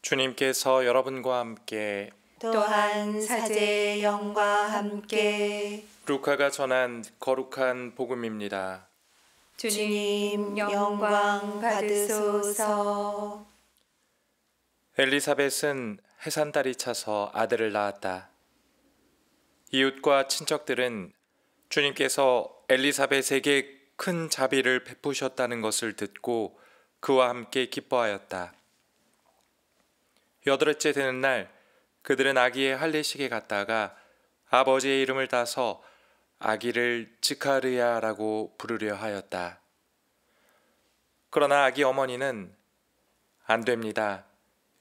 주님께서 여러분과 함께 또한 사제의 영과 함께 루카가 전한 거룩한 복음입니다. 주님 영광 받으소서. 엘리사벳은 해산달이 차서 아들을 낳았다. 이웃과 친척들은 주님께서 엘리사벳에게 큰 자비를 베푸셨다는 것을 듣고 그와 함께 기뻐하였다. 8회째 되는 날 그들은 아기의 할례식에 갔다가 아버지의 이름을 따서 아기를 즈카르야라고 부르려 하였다. 그러나 아기 어머니는 안 됩니다.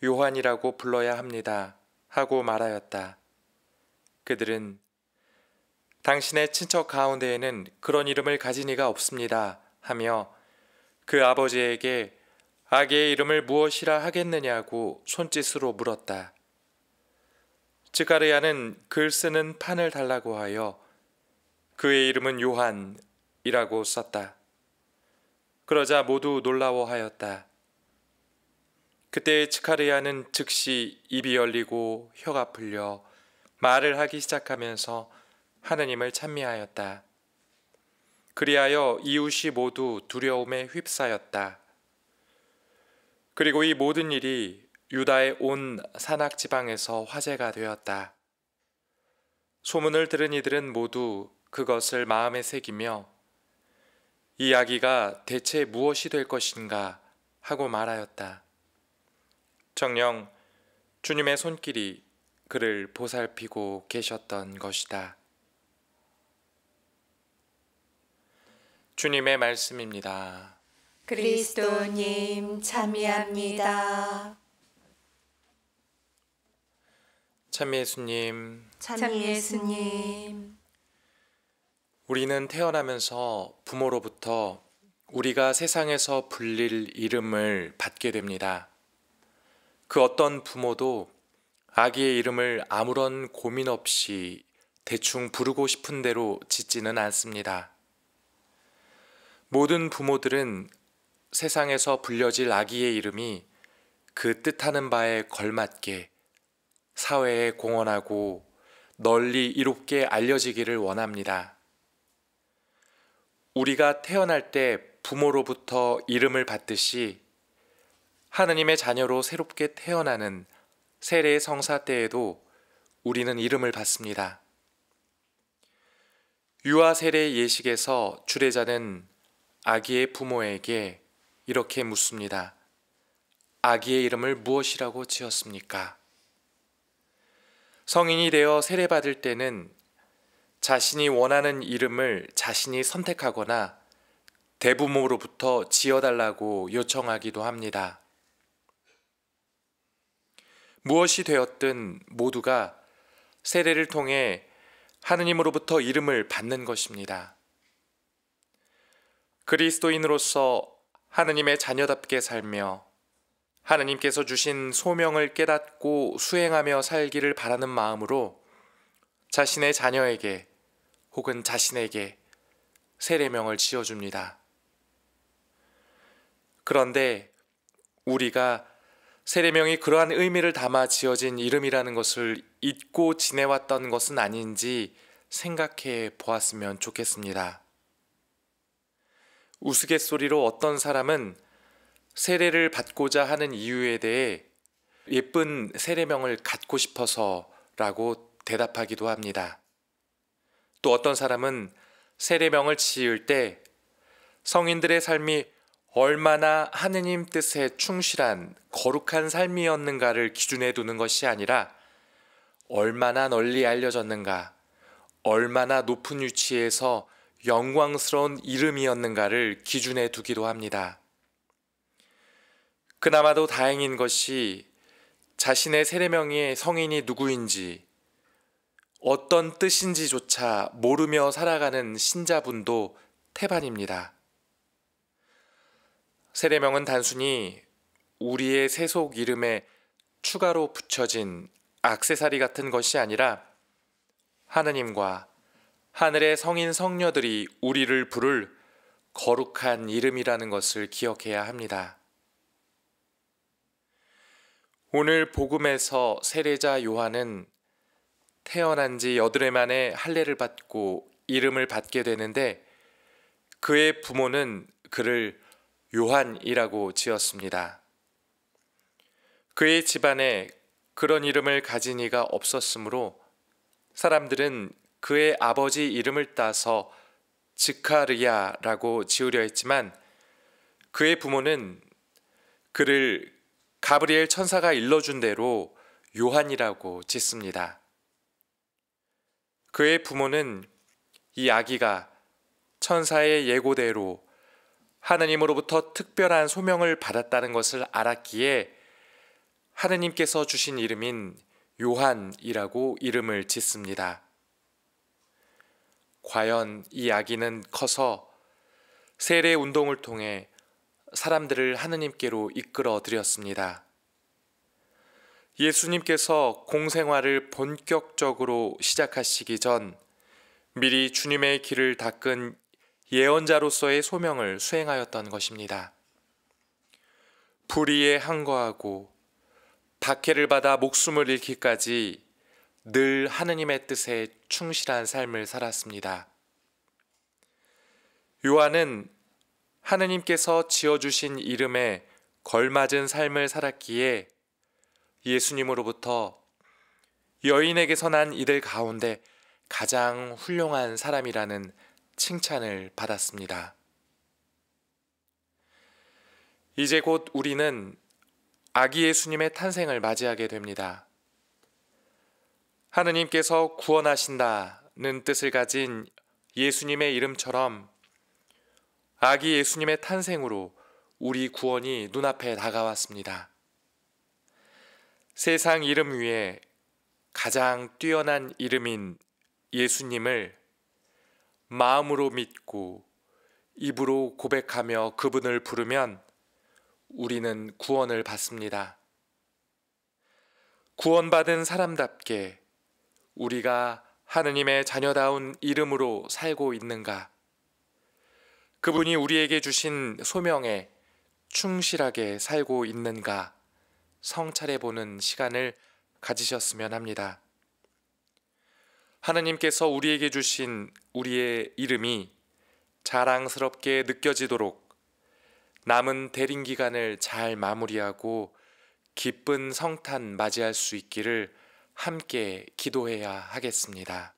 요한이라고 불러야 합니다. 하고 말하였다. 그들은 당신의 친척 가운데에는 그런 이름을 가진 이가 없습니다. 하며 그 아버지에게 아기의 이름을 무엇이라 하겠느냐고 손짓으로 물었다. 즈카르야는 글 쓰는 판을 달라고 하여 그의 이름은 요한이라고 썼다. 그러자 모두 놀라워하였다. 그때 즈카르야는 즉시 입이 열리고 혀가 풀려 말을 하기 시작하면서 하느님을 찬미하였다. 그리하여 이웃이 모두 두려움에 휩싸였다. 그리고 이 모든 일이 유다의 온 산악 지방에서 화제가 되었다. 소문을 들은 이들은 모두 그것을 마음에 새기며 이 아기가 대체 무엇이 될 것인가 하고 말하였다. 정녕 주님의 손길이 그를 보살피고 계셨던 것이다. 주님의 말씀입니다. 그리스도님 참미합니다. 참 예수님, 참 예수님. 우리는 태어나면서 부모로부터 우리가 세상에서 불릴 이름을 받게 됩니다. 그 어떤 부모도 아기의 이름을 아무런 고민 없이 대충 부르고 싶은 대로 짓지는 않습니다. 모든 부모들은 세상에서 불려질 아기의 이름이 그 뜻하는 바에 걸맞게 사회에 공헌하고 널리 이롭게 알려지기를 원합니다. 우리가 태어날 때 부모로부터 이름을 받듯이 하느님의 자녀로 새롭게 태어나는 세례 성사 때에도 우리는 이름을 받습니다. 유아 세례 예식에서 주례자는 아기의 부모에게 이렇게 묻습니다. 아기의 이름을 무엇이라고 지었습니까? 성인이 되어 세례받을 때는 자신이 원하는 이름을 자신이 선택하거나 대부모로부터 지어달라고 요청하기도 합니다. 무엇이 되었든 모두가 세례를 통해 하느님으로부터 이름을 받는 것입니다. 그리스도인으로서 하느님의 자녀답게 살며 하느님께서 주신 소명을 깨닫고 수행하며 살기를 바라는 마음으로 자신의 자녀에게 혹은 자신에게 세례명을 지어줍니다. 그런데 우리가 세례명이 그러한 의미를 담아 지어진 이름이라는 것을 잊고 지내왔던 것은 아닌지 생각해 보았으면 좋겠습니다. 우스갯소리로 어떤 사람은 세례를 받고자 하는 이유에 대해 예쁜 세례명을 갖고 싶어서라고 대답하기도 합니다. 또 어떤 사람은 세례명을 지을 때 성인들의 삶이 얼마나 하느님 뜻에 충실한 거룩한 삶이었는가를 기준에 두는 것이 아니라 얼마나 널리 알려졌는가, 얼마나 높은 위치에서 영광스러운 이름이었는가를 기준에 두기도 합니다. 그나마도 다행인 것이 자신의 세례명의 성인이 누구인지 어떤 뜻인지조차 모르며 살아가는 신자분도 태반입니다. 세례명은 단순히 우리의 세속 이름에 추가로 붙여진 액세서리 같은 것이 아니라 하느님과 하늘의 성인 성녀들이 우리를 부를 거룩한 이름이라는 것을 기억해야 합니다. 오늘 복음에서 세례자 요한은 태어난 지 8해 만에 할례를 받고 이름을 받게 되는데 그의 부모는 그를 요한이라고 지었습니다. 그의 집안에 그런 이름을 가진 이가 없었으므로 사람들은 그의 아버지 이름을 따서 즈카르야라고 지으려 했지만 그의 부모는 그를 가브리엘 천사가 일러준 대로 요한이라고 짓습니다. 그의 부모는 이 아기가 천사의 예고대로 하느님으로부터 특별한 소명을 받았다는 것을 알았기에 하느님께서 주신 이름인 요한이라고 이름을 짓습니다. 과연 이 아기는 커서 세례 운동을 통해 사람들을 하느님께로 이끌어 드렸습니다. 예수님께서 공생활을 본격적으로 시작하시기 전 미리 주님의 길을 닦은 예언자로서의 소명을 수행하였던 것입니다. 불의에 항거하고 박해를 받아 목숨을 잃기까지 늘 하느님의 뜻에 충실한 삶을 살았습니다. 요한은 하느님께서 지어주신 이름에 걸맞은 삶을 살았기에 예수님으로부터 여인에게서 난 이들 가운데 가장 훌륭한 사람이라는 칭찬을 받았습니다. 이제 곧 우리는 아기 예수님의 탄생을 맞이하게 됩니다. 하느님께서 구원하신다는 뜻을 가진 예수님의 이름처럼 아기 예수님의 탄생으로 우리 구원이 눈앞에 다가왔습니다. 세상 이름 위에 가장 뛰어난 이름인 예수님을 마음으로 믿고 입으로 고백하며 그분을 부르면 우리는 구원을 받습니다. 구원받은 사람답게 우리가 하느님의 자녀다운 이름으로 살고 있는가? 그분이 우리에게 주신 소명에 충실하게 살고 있는가? 성찰해보는 시간을 가지셨으면 합니다. 하느님께서 우리에게 주신 우리의 이름이 자랑스럽게 느껴지도록 남은 대림 기간을 잘 마무리하고 기쁜 성탄 맞이할 수 있기를 함께 기도해야 하겠습니다.